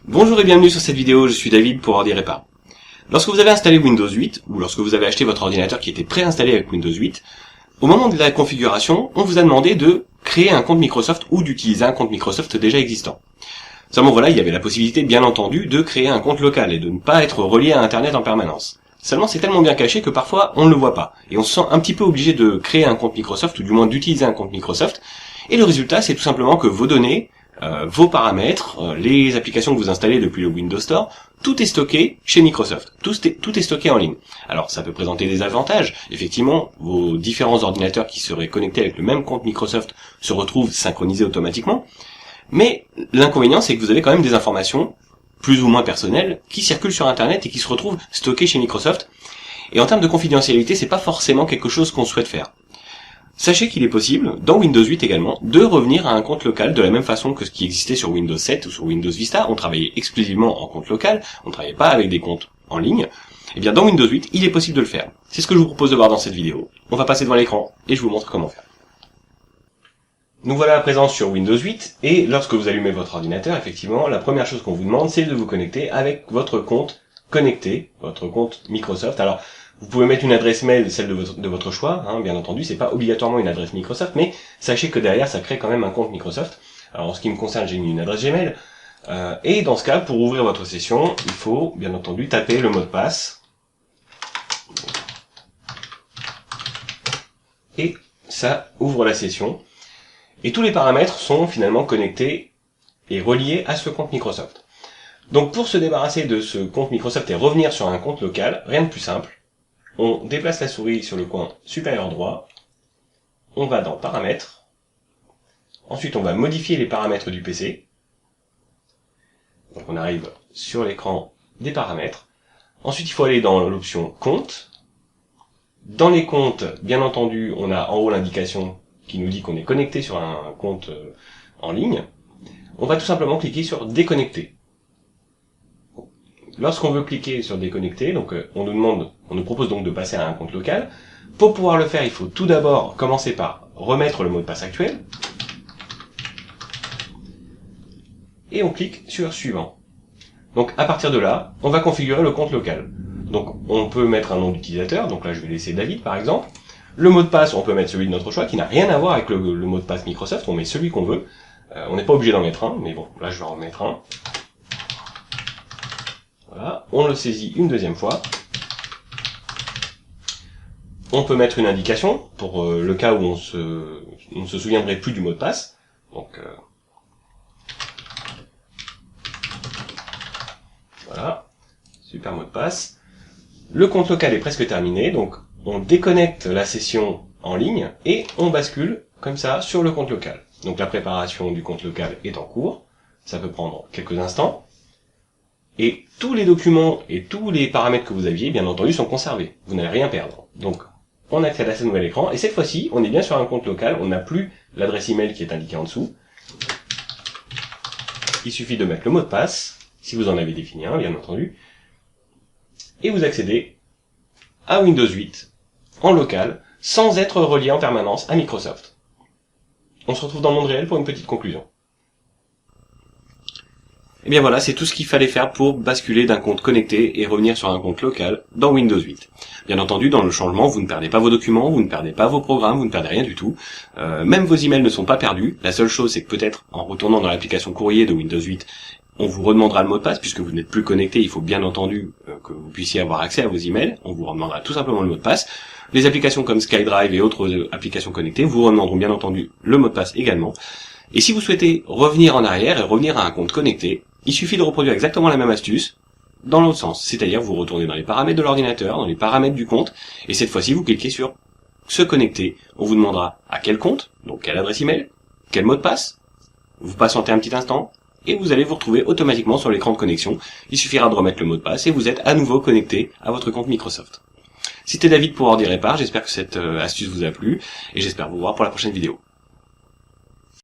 Bonjour et bienvenue sur cette vidéo, je suis David pour Ordi Répar. Lorsque vous avez installé Windows 8, ou lorsque vous avez acheté votre ordinateur qui était préinstallé avec Windows 8, au moment de la configuration, on vous a demandé de créer un compte Microsoft ou d'utiliser un compte Microsoft déjà existant. Seulement voilà, il y avait la possibilité bien entendu de créer un compte local et de ne pas être relié à Internet en permanence. Seulement c'est tellement bien caché que parfois on ne le voit pas, et on se sent un petit peu obligé de créer un compte Microsoft, ou du moins d'utiliser un compte Microsoft, et le résultat c'est tout simplement que vos données, vos paramètres, les applications que vous installez depuis le Windows Store, tout est stocké chez Microsoft. Tout est stocké en ligne. Alors ça peut présenter des avantages. Effectivement, vos différents ordinateurs qui seraient connectés avec le même compte Microsoft se retrouvent synchronisés automatiquement. Mais l'inconvénient, c'est que vous avez quand même des informations plus ou moins personnelles qui circulent sur Internet et qui se retrouvent stockées chez Microsoft. Et en termes de confidentialité, c'est pas forcément quelque chose qu'on souhaite faire. Sachez qu'il est possible, dans Windows 8 également, de revenir à un compte local de la même façon que ce qui existait sur Windows 7 ou sur Windows Vista. On travaillait exclusivement en compte local, on ne travaillait pas avec des comptes en ligne. Et bien dans Windows 8, il est possible de le faire. C'est ce que je vous propose de voir dans cette vidéo. On va passer devant l'écran et je vous montre comment faire. Nous voilà à présent sur Windows 8 et lorsque vous allumez votre ordinateur, effectivement, la première chose qu'on vous demande, c'est de vous connecter avec votre compte connecté, votre compte Microsoft. Alors, vous pouvez mettre une adresse mail, celle de votre choix, hein, bien entendu, c'est pas obligatoirement une adresse Microsoft, mais sachez que derrière, ça crée quand même un compte Microsoft. Alors en ce qui me concerne, j'ai mis une adresse Gmail, et dans ce cas, pour ouvrir votre session, il faut, bien entendu, taper le mot de passe, et ça ouvre la session, et tous les paramètres sont finalement connectés et reliés à ce compte Microsoft. Donc pour se débarrasser de ce compte Microsoft et revenir sur un compte local, rien de plus simple. On déplace la souris sur le coin supérieur droit, on va dans Paramètres, ensuite on va modifier les paramètres du PC, donc on arrive sur l'écran des paramètres, ensuite il faut aller dans l'option Compte, dans les comptes, bien entendu, on a en haut l'indication qui nous dit qu'on est connecté sur un compte en ligne, on va tout simplement cliquer sur Déconnecter. Lorsqu'on veut cliquer sur déconnecter, donc on nous propose donc de passer à un compte local. Pour pouvoir le faire, il faut tout d'abord commencer par remettre le mot de passe actuel. Et on clique sur suivant. Donc à partir de là, on va configurer le compte local. Donc on peut mettre un nom d'utilisateur, donc là je vais laisser David par exemple. Le mot de passe, on peut mettre celui de notre choix, qui n'a rien à voir avec le mot de passe Microsoft, on met celui qu'on veut. On n'est pas obligé d'en mettre un, mais bon, là je vais en mettre un. Voilà, on le saisit une deuxième fois. On peut mettre une indication pour le cas où on ne se souviendrait plus du mot de passe. Donc voilà, super mot de passe. Le compte local est presque terminé, donc on déconnecte la session en ligne et on bascule comme ça sur le compte local. Donc la préparation du compte local est en cours, ça peut prendre quelques instants. Et tous les documents et tous les paramètres que vous aviez, bien entendu, sont conservés. Vous n'allez rien perdre. Donc, on accède à ce nouvel écran. Et cette fois-ci, on est bien sur un compte local. On n'a plus l'adresse email qui est indiquée en dessous. Il suffit de mettre le mot de passe, si vous en avez défini un, bien entendu. Et vous accédez à Windows 8, en local, sans être relié en permanence à Microsoft. On se retrouve dans le monde réel pour une petite conclusion. Et bien voilà, c'est tout ce qu'il fallait faire pour basculer d'un compte connecté et revenir sur un compte local dans Windows 8. Bien entendu, dans le changement, vous ne perdez pas vos documents, vous ne perdez pas vos programmes, vous ne perdez rien du tout. Même vos emails ne sont pas perdus. La seule chose, c'est que peut-être en retournant dans l'application courrier de Windows 8, on vous redemandera le mot de passe, puisque vous n'êtes plus connecté, il faut bien entendu que vous puissiez avoir accès à vos emails. On vous redemandera tout simplement le mot de passe. Les applications comme SkyDrive et autres applications connectées vous redemanderont bien entendu le mot de passe également. Et si vous souhaitez revenir en arrière et revenir à un compte connecté, il suffit de reproduire exactement la même astuce dans l'autre sens. C'est-à-dire vous retournez dans les paramètres de l'ordinateur, dans les paramètres du compte, et cette fois-ci vous cliquez sur se connecter. On vous demandera à quel compte, donc quelle adresse email, quel mot de passe. Vous patientez un petit instant, et vous allez vous retrouver automatiquement sur l'écran de connexion. Il suffira de remettre le mot de passe et vous êtes à nouveau connecté à votre compte Microsoft. C'était David pour Ordi Répar, j'espère que cette astuce vous a plu, et j'espère vous voir pour la prochaine vidéo.